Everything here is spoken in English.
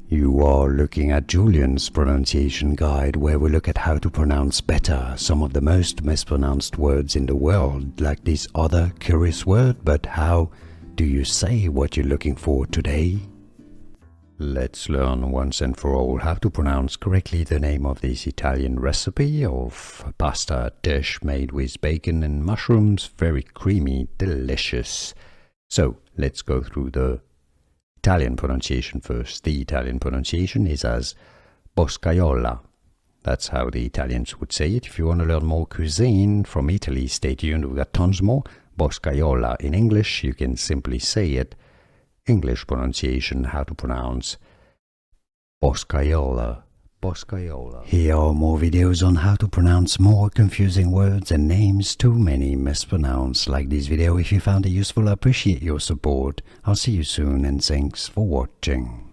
You are looking at Julian's pronunciation guide, where we look at how to pronounce better some of the most mispronounced words in the world, like this other curious word. But how do you say what you're looking for today? Let's learn once and for all how to pronounce correctly the name of this Italian recipe of a pasta dish made with bacon and mushrooms, very creamy, delicious. So let's go through the Italian pronunciation first. The Italian pronunciation is as Boscaiola. That's how the Italians would say it. If you want to learn more cuisine from Italy, stay tuned. We've got tons more. Boscaiola. In English, you can simply say it. English pronunciation, how to pronounce Boscaiola. Boscaiola. Here are more videos on how to pronounce more confusing words and names too many mispronounced. Like this video if you found it useful. I appreciate your support. I'll see you soon and thanks for watching.